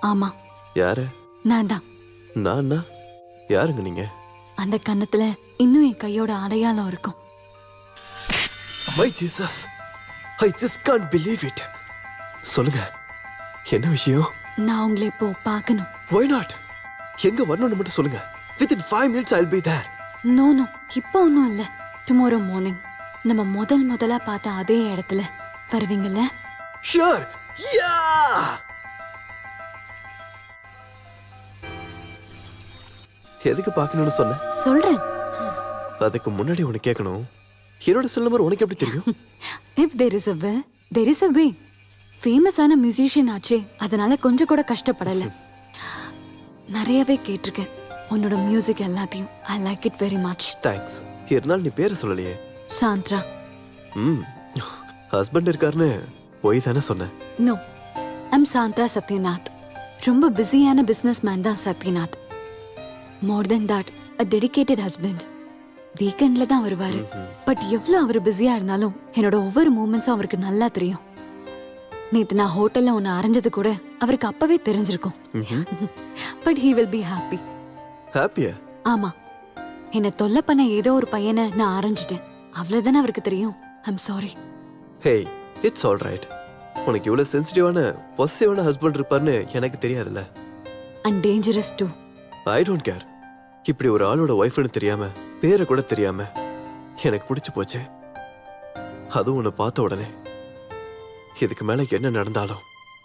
ஆமா. யாரு? நான் தான். நானா? யாருங்க நீங்க? அந்த கன்னத்துல இன்னும் என் கையோட அடையாளம் இருக்கும். My Jesus, I just can't believe it. சொல்லுங்க, என்ன விஷயம்? நான் உங்களை இப்போ பார்க்கணும். Why not? எங்க வரணும்னு மட்டும் சொல்லுங்க. Within 5 minutes I'll be there. No no, இப்போ ஒன்றும் இல்லை. டுமாரோ மார்னிங் நம்ம முதலா பார்த்த அதே இடத்துல வருவீங்கல்ல? Sure. Yeah. எதுக்கு பார்க்கணும்னு சொன்ன? சொல்றேன். அதுக்கு முன்னாடி உன்னை கேட்கணும். என்னோட செல் நம்பர் உனக்கு எப்படி தெரியும்? If there is a will, there is a way. ஃபேமஸான மியூசிஷியன் ஆச்சே, அதனால கொஞ்சம் கூட கஷ்டப்படல. நிறையவே கேட்டிருக்கேன் உன்னோட மியூசிக் எல்லாத்தையும். I like it very much. Thanks. இருந்தாலும் நீ பேரை சொல்லலையே. சாந்த்ரா. ஹஸ்பண்ட் இருக்காருன்னு போய் தானே சொன்னேன். No, I'm Sandra Sathyanath. ரொம்ப பிஸியான பிசினஸ் மேன் தான் Sathyanath. More than that, a dedicated husband. வீக்கெண்ட்ல தான் வருவாரு. பட் எவ்வளவு அவர் பிஸியா இருந்தாலும் என்னோட ஒவ்வொரு மூமெண்ட்ஸும் அவருக்கு நல்லா தெரியும். நேத்து நான் ஹோட்டல்ல ஒன்னு அரைஞ்சது கூட அவருக்கு அப்பவே தெரிஞ்சிருக்கும். But he will be happy. ஹாப்பியா? ஆமா, என்ன தொல்லை பண்ண ஏதோ ஒரு பையனை நான் அரைஞ்சிட்டேன். அவ்வளவுதானே அவருக்கு தெரியும். I'm sorry. Hey, it's all right. உனக்கு இவ்வளவு சென்சிட்டிவான பொசசிவான ஹஸ்பண்ட் இருப்பார்னு எனக்கு தெரியாதுல்ல. And dangerous too. I don't care. இப்படி ஒரு ஆளோட ஒய்ஃப்னு தெரியாம, பேரை கூட தெரியாம எனக்கு பிடிச்சு போச்சு. அதுவும் உன்னை பார்த்த உடனே. இதுக்கு மேல என்ன நடந்தாலும்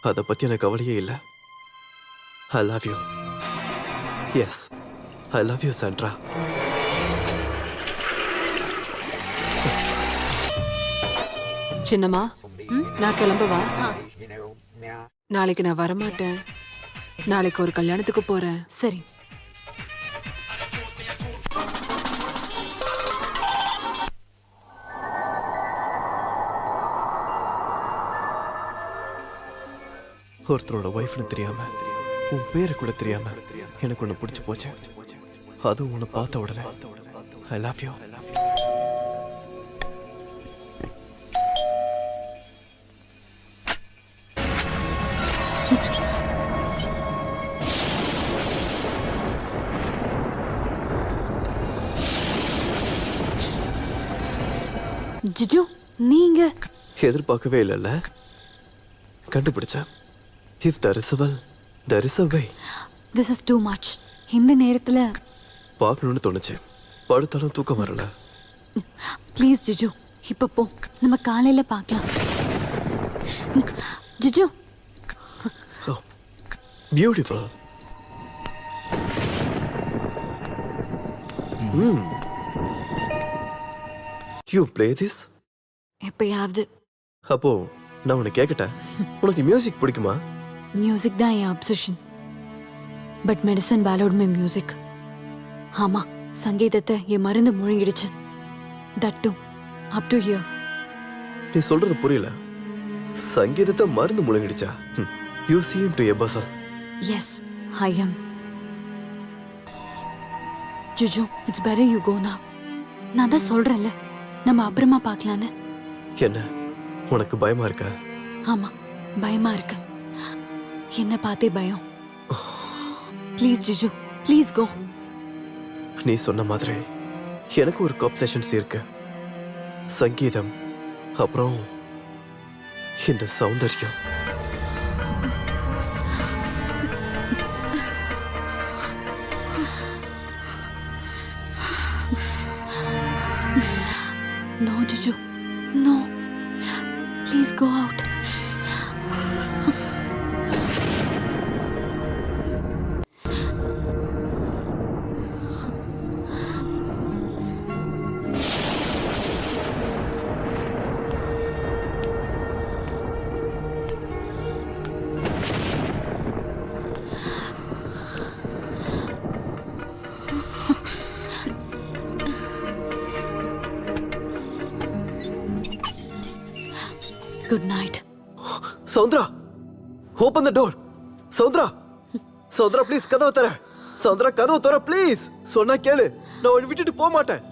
அதை பத்தி எனக்கு கவலையே இல்லை. I love you. Yes, I love you Sandra. சின்னம்மா, நான் கிளம்பவா? நாளைக்கு நான் வரமாட்டேன். நாளைக்கு ஒரு கல்யாணத்துக்கு போறேன். சரி. ஒருத்தரோட ஒய்ஃப்னு தெரியாம, உன் பேரு கூட தெரியாம எனக்கு ஒண்ணு பிடிச்சு போச்சு. அதுவும் உன்னை பார்த்த உடனே. ஐ லவ் யூ. ஜிஜு, நீங்க எதிர்பார்க்கவே இல்லைல்ல. கண்டுபிடிச்சேன். If there is a will, there is a way. This is too much. இந்த நேரத்துல பார்க்கணும்னு தோணுச்சு. படுத்தாலும் தூக்கம் வரல. ப்ளீஸ் ஜிஜு, இப்ப போ. நம்ம காலையில பார்க்கலாம். Jiju. Beautiful. You play this? எப்பயாவது. அப்போ நான் உன்னை கேட்கட்டேன், உனக்கு மியூசிக் பிடிக்குமா? மியூசிக் தான் என் obsession. But medicine payload may music. ஆமா, சங்கீதத்தை என் மருந்து முழுங்கிடுச்சு. That to up to here. நீ சொல்றது புரியல. சங்கீதத்தை மருந்து முழுங்கிடுச்சா? You seem to a puzzle. Yes, I am. Juju, it's better you go now. நான் தான் சொல்றேன்ல, நம்ம அப்புறமா பார்க்கலான்னு. என்ன, உனக்கு பயமா இருக்கா? ஆமா, பயமா இருக்கு. என்ன பார்த்தே பயம். ப்ளீஸ் ஜிஜு, ப்ளீஸ் கோ. நீ சொன்ன மாதிரி எனக்கு ஒரு அப்சஷன்ஸ் இருக்கு. சங்கீதம், அப்புறம் இந்த சௌந்தர்யம். No, Juju. No. Please go out. Good night. Soundara, open the door. Soundara, Soundara please கதவை தர. சௌந்தரா கதவை தர ப்ளீஸ். சொன்னா கேளு, நான் உன்னை விட்டுட்டு போக மாட்டேன்.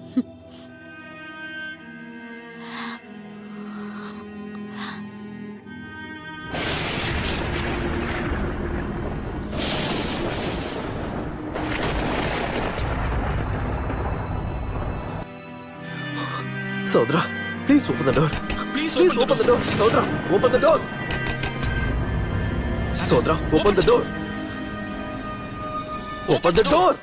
சௌத்ரா, please open the door. Please open the door. சௌத்ரா, ஓப்பன் த டோர். சௌத்ரா, open the door. Open the door.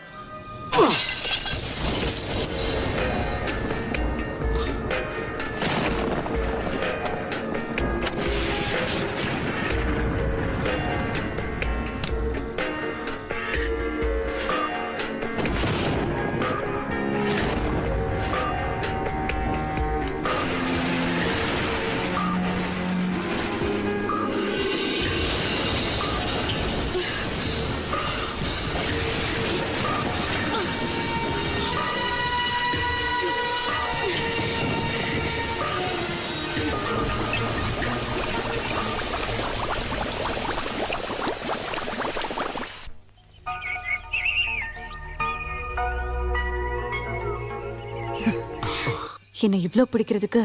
என்னை இவ்ளோ பிடிக்கிறதுக்கு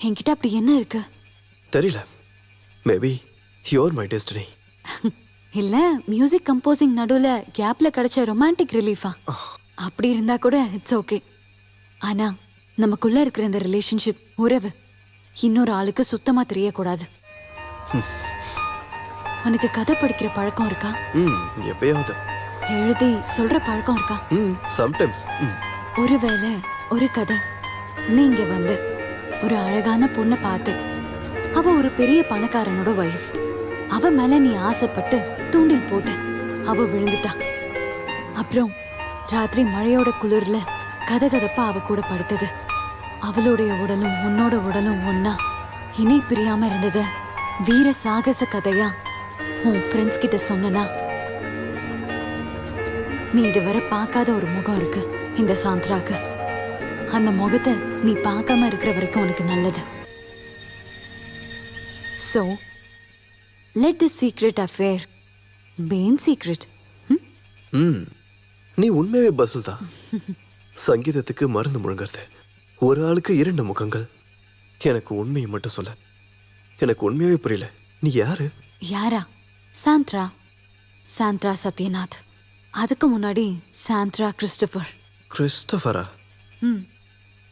என்கிட்ட அப்படி என்ன இருக்கு? தெரியல. Maybe you're my destiny. இல்ல மியூசிக் கம்போசிங் நடுவுல கேப்ல கிடைச்ச ரொமான்டிக் ரிலீஃபா? அப்படி இருந்தா கூட இட்ஸ் ஓகே. ஆனா நமக்குள்ள இருக்கிற இந்த ரிலேஷன்ஷிப் உறவு இன்னொரு ஆளுக்கு சுத்தமா தெரியக்கூடாது. உனக்கு கதை படிக்கிற பழக்கம் இருக்கா? எப்பயாவது. எழுதி சொல்ற பழக்கம் இருக்கா? சம்டைம்ஸ். ஒருவேளை ஒரு கதை நீங்க வந்து ஒரு அழகான பொண்ணை பார்த்து அவ ஒரு பெரிய பணக்காரனோட வைஃப், அவ மேல நீ ஆசைப்பட்டு தூண்டில் போட்டு அவ விழுந்துட்டா. அப்புறம் ராத்திரி மழையோட குளிர்ல கதகதப்பா அவ கூட படுத்தது. அவளுடைய உடலும் உன்னோட உடலும் ஒன்னா இணை பிரியாம இருந்தது. வீர சாகச கதையா உன் ஃப்ரெண்ட்ஸ் கிட்ட சொன்னா, நீ இதுவரை பார்க்காத ஒரு முகம் இருக்கு இந்த சாந்த்ராக்கு. அந்த முகத்தை நீ பார்க்காம இருக்கிற வரைக்கும் உனக்கு நல்லது. So, let the secret affair be in secret. நீ உண்மையாவே பஸ்ஸில் தான். சங்கீதத்துக்கு மருந்து முழங்குறது. ஒரு ஆளுக்கு 2 முகங்கள். எனக்கு உண்மையை மட்டும் சொல்ல. எனக்கு உண்மையாவே புரியல. நீ யாரு? யாரா? சாந்த்ரா. சாந்த்ரா சத்யநாத். அதுக்கு முன்னாடி சாந்த்ரா கிறிஸ்டோபர். கிறிஸ்டோபரா?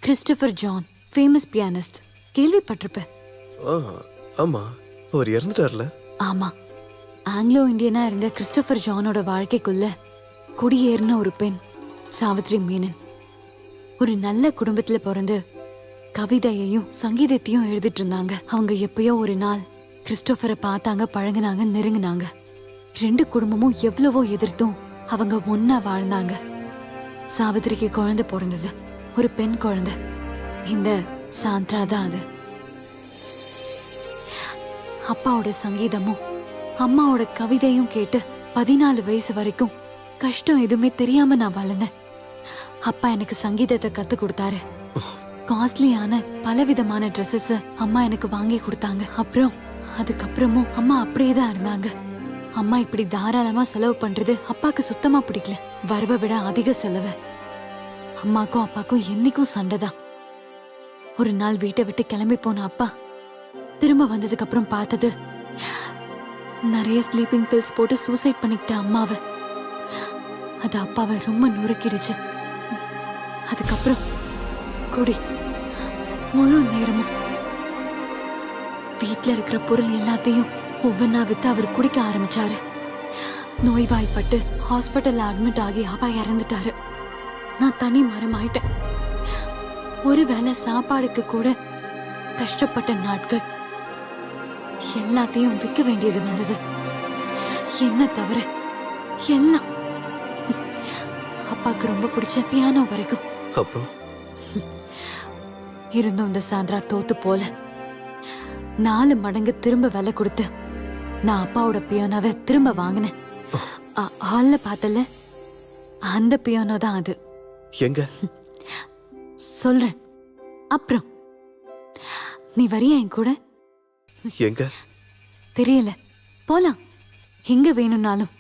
Christopher John, famous pianist. கேள்விப்பட்டிருப்ப? ஆமா, அவர் இறந்துட்டார்ல. ஆமா, ஆங்கிலோ இந்தியனா இருந்த கிறிஸ்டோபர் ஜானோட வாழ்க்கைக்குள்ள குடியேறின ஒரு பெண் சாவித்ரி மேனன். ஒரு நல்ல குடும்பத்துல பிறந்து கவிதையையும் சங்கீதத்தையும் எழுதிட்டு இருந்தாங்க. அவங்க எப்பயோ ஒரு நாள் கிறிஸ்டோபரை பார்த்தாங்க, பழகுனாங்க, நெருங்கினாங்க. 2 குடும்பமும் எவ்வளவோ எதிர்த்தும் அவங்க ஒன்னா வாழ்ந்தாங்க. சாவித்திரிக்கு குழந்தை பிறந்தது, ஒரு பெண் குழந்தை. இந்த சாந்த்ரா தான் அது. அப்பாவோட சங்கீதமும் அம்மாவோட கவிதையும் கேட்டு 14 வயசு வரைக்கும் கஷ்டம் எதுவுமே தெரியாம நான் வளர்ந்தேன். அப்பா எனக்கு சங்கீதத்தை கத்து கொடுத்தாரு. காஸ்ட்லியான பலவிதமான ட்ரெஸ்ஸஸ் அம்மா எனக்கு வாங்கி கொடுத்தாங்க. அதுக்கப்புறமும் அம்மா அப்படியே தான் இருந்தாங்க. அம்மா இப்படி தாராளமா செலவு பண்றது அப்பாக்கு சுத்தமா பிடிக்கல. வரவை விட அதிக செலவு. அம்மாக்கும் அப்பாக்கும் என்னைக்கும் சண்டைதான். ஒரு நாள் வீட்டை விட்டு கிளம்பி போன அப்பா திரும்ப வந்ததுக்கு அப்புறம் பார்த்தது நிறைய ஸ்லீப்பிங் பில்ஸ் போட்டு சூசைட் பண்ணிக்கிட்ட அம்மாவை. அது அப்பாவை ரொம்ப நொறுக்கிடுச்சு. அதுக்கப்புறம் குடி முழு நேரமும் வீட்டுல இருக்கிற பொருள் எல்லாத்தையும் ஒவ்வொன்னா வித்து அவர் குடிக்க ஆரம்பிச்சாரு. நோய்வாய்ப்பட்டு ஹாஸ்பிட்டல்ல அட்மிட் ஆகி அப்பா இறந்துட்டாரு. நான் தனி மரம் ஆயிட்டேன். ஒருவேளை சாப்பாடுக்கு கூட கஷ்டப்பட்ட நாட்கள். எல்லாத்தையும் விற்க வேண்டியது வந்தது. என்ன தவிர எல்லாம். அப்பாக்கு ரொம்ப பிடிச்ச பியானோ வரைக்கும். அப்புறம் இருந்தும் இந்த சாந்திரா தோத்து போல 4 மடங்கு திரும்ப விலை கொடுத்து நான் அப்பாவோட பியானோவை திரும்ப வாங்கினேன். ஹால்ல பார்த்தல, அந்த பியானோ தான் அது. எங்க? சொல்றேன் அப்புறம். நீ வரியா என் கூட? எங்க தெரியல, போலாம். எங்க வேணும்னாலும்.